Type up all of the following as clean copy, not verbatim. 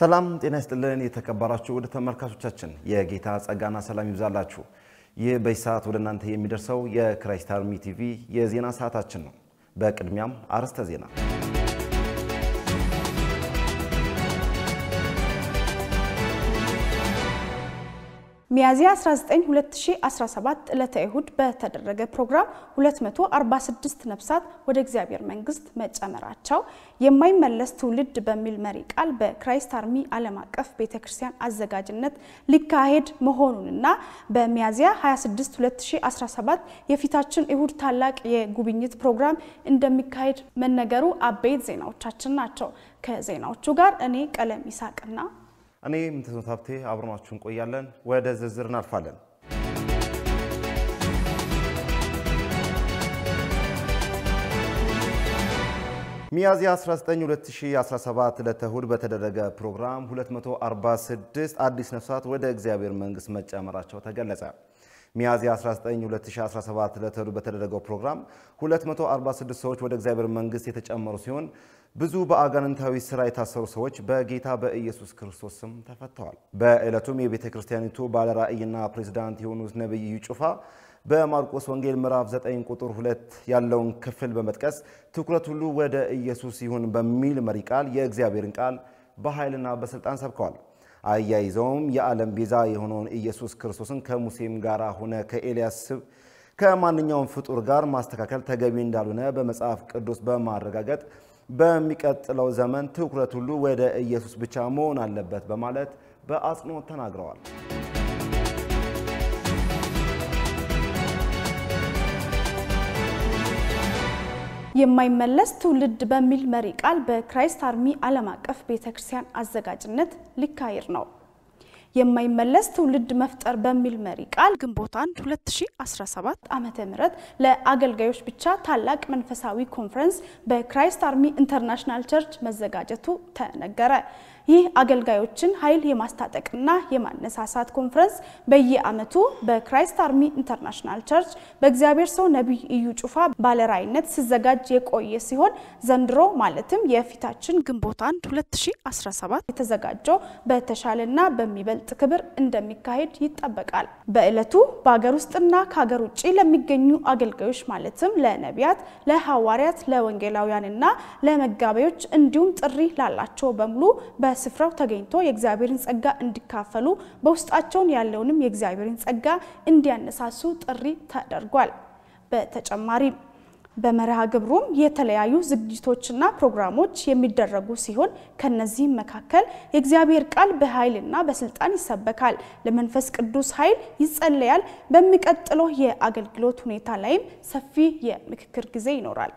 ሰላም ጤና ይስጥልን የተከበራችሁ ወደ ተመልካቾቻችን የጌታ ጸጋና ሰላም ይብዛላችሁ። ይህ በሰዓት ወደ እናንተ የሚደርሰው የክራይስት አርሚ ቲቪ የዜና ሰዓታችን ነው። በቅድሚያም አርዕስተ ዜና። ሚያዝያ 19 2017 ዕለተ እሁድ በተደረገ ፕሮግራም 246 ነፍሳት ወደ እግዚአብሔር መንግስት መጨመራቸው የማይመለስ ትውልድ በሚል መሪ ቃል በክራይስት አርሚ ዓለም አቀፍ ቤተክርስቲያን አዘጋጅነት ሊካሄድ መሆኑንና በሚያዝያ 26 2017 የፊታችን እሁድ ታላቅ የጉብኝት ፕሮግራም እንደሚካሄድ መነገሩ አበይት ዜናዎቻችን ናቸው። ከዜናዎቹ ጋር እኔ ቀለም ይሳቅና እኔ ምንተሳብቴ አብረናችሁን ቆያለን። ወደ ዝርዝር እናልፋለን። ሚያዝያ 19 2017 ለተሁድ በተደረገ ፕሮግራም 246 አዲስ ነፍሳት ወደ እግዚአብሔር መንግስት መጨመራቸው ተገለጸ። ሚያዝያ 19 2017 ለተሁድ በተደረገው ፕሮግራም 246 ሰዎች ወደ እግዚአብሔር መንግስት የተጨመሩ ሲሆን ብዙ በአጋንንታዊ ሥራ የታሰሩ ሰዎች በጌታ በኢየሱስ ክርስቶስ ስም ተፈተዋል። በዕለቱም የቤተክርስቲያኒቱ ባለራእይና ፕሬዝዳንት የሆኑት ነብይ እዩ ጩፋ በማርቆስ ወንጌል ምዕራፍ 9 ቁጥር 2 ያለውን ክፍል በመጥቀስ ትኩረት ሁሉ ወደ ኢየሱስ ይሁን በሚል መሪ ቃል የእግዚአብሔርን ቃል በኃይልና በስልጣን ሰብከዋል። አያይዘውም የዓለም ቤዛ የሆነውን ኢየሱስ ክርስቶስን ከሙሴም ጋር ሆነ ከኤልያስ ከማንኛውም ፍጡር ጋር ማስተካከል ተገቢ እንዳልሆነ በመጽሐፍ ቅዱስ በማረጋገጥ በሚቀጥለው ዘመን ትኩረት ሁሉ ወደ ኢየሱስ ብቻ መሆን አለበት በማለት በአጽንኦት ተናግረዋል። የማይመለስ ትውልድ በሚል መሪ ቃል በክራይስት አርሚ ዓለም አቀፍ ቤተክርስቲያን አዘጋጅነት ሊካሄድ ነው። የማይመለስ ትውልድ መፍጠር በሚል መሪ ቃል ግንቦት 1 2017 ዓመተ ምህረት ለአገልጋዮች ብቻ ታላቅ መንፈሳዊ ኮንፈረንስ በክራይስት አርሚ ኢንተርናሽናል ቸርች መዘጋጀቱ ተነገረ። ይህ አገልጋዮችን ኃይል የማስታጠቅና የማነሳሳት ኮንፈረንስ በየዓመቱ በክራይስት አርሚ ኢንተርናሽናል ቸርች በእግዚአብሔር ሰው ነብይ እዩ ጩፋ ባለራእይነት ሲዘጋጅ የቆየ ሲሆን ዘንድሮ ማለትም የፊታችን ግንቦት 1 2017 የተዘጋጀው በተሻለና በሚበልጥ ክብር እንደሚካሄድ ይጠበቃል። በዕለቱ በአገር ውስጥና ከሀገር ውጪ ለሚገኙ አገልጋዮች ማለትም ለነቢያት፣ ለሐዋርያት፣ ለወንጌላውያንና ለመጋቢዎች እንዲሁም ጥሪ ላላቸው በሙሉ በስፍራው ተገኝቶ የእግዚአብሔርን ጸጋ እንዲካፈሉ በውስጣቸው ያለውንም የእግዚአብሔርን ጸጋ እንዲያነሳሱ ጥሪ ተደርጓል። በተጨማሪም በመርሃ ግብሩም የተለያዩ ዝግጅቶችና ፕሮግራሞች የሚደረጉ ሲሆን ከነዚህ መካከል የእግዚአብሔር ቃል በኃይልና በስልጣን ይሰበካል፣ ለመንፈስ ቅዱስ ኃይል ይጸለያል። በሚቀጥለው የአገልግሎት ሁኔታ ላይም ሰፊ የምክክር ጊዜ ይኖራል።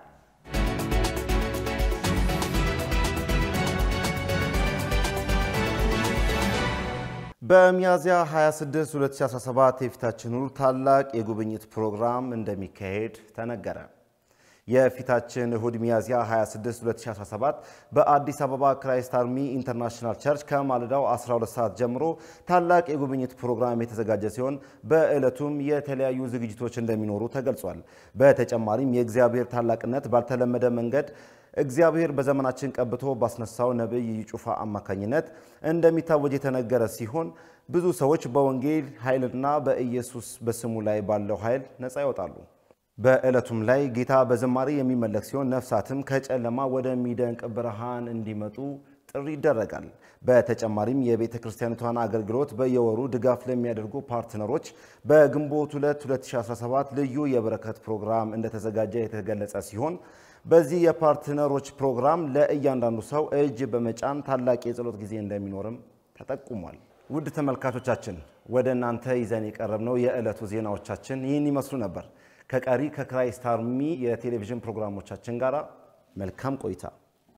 በሚያዝያ 26 2017 የፊታችን እሁድ ታላቅ የጉብኝት ፕሮግራም እንደሚካሄድ ተነገረ። የፊታችን እሁድ ሚያዝያ 26 2017 በአዲስ አበባ ክራይስት አርሚ ኢንተርናሽናል ቸርች ከማለዳው 12 ሰዓት ጀምሮ ታላቅ የጉብኝት ፕሮግራም የተዘጋጀ ሲሆን በዕለቱም የተለያዩ ዝግጅቶች እንደሚኖሩ ተገልጿል። በተጨማሪም የእግዚአብሔር ታላቅነት ባልተለመደ መንገድ እግዚአብሔር በዘመናችን ቀብቶ ባስነሳው ነብይ እዩ ጩፋ አማካኝነት እንደሚታወጅ የተነገረ ሲሆን ብዙ ሰዎች በወንጌል ኃይልና በኢየሱስ በስሙ ላይ ባለው ኃይል ነፃ ይወጣሉ። በዕለቱም ላይ ጌታ በዝማሬ የሚመለክ ሲሆን ነፍሳትም ከጨለማ ወደሚደንቅ ብርሃን እንዲመጡ ጥሪ ይደረጋል። በተጨማሪም የቤተ ክርስቲያኒቷን አገልግሎት በየወሩ ድጋፍ ለሚያደርጉ ፓርትነሮች በግንቦት 2 2017 ልዩ የበረከት ፕሮግራም እንደተዘጋጀ የተገለጸ ሲሆን በዚህ የፓርትነሮች ፕሮግራም ለእያንዳንዱ ሰው እጅ በመጫን ታላቅ የጸሎት ጊዜ እንደሚኖርም ተጠቁሟል። ውድ ተመልካቾቻችን ወደ እናንተ ይዘን የቀረብነው የዕለቱ ዜናዎቻችን ይህን ይመስሉ ነበር። ከቀሪ ከክራይስት አርሚ የቴሌቪዥን ፕሮግራሞቻችን ጋር መልካም ቆይታ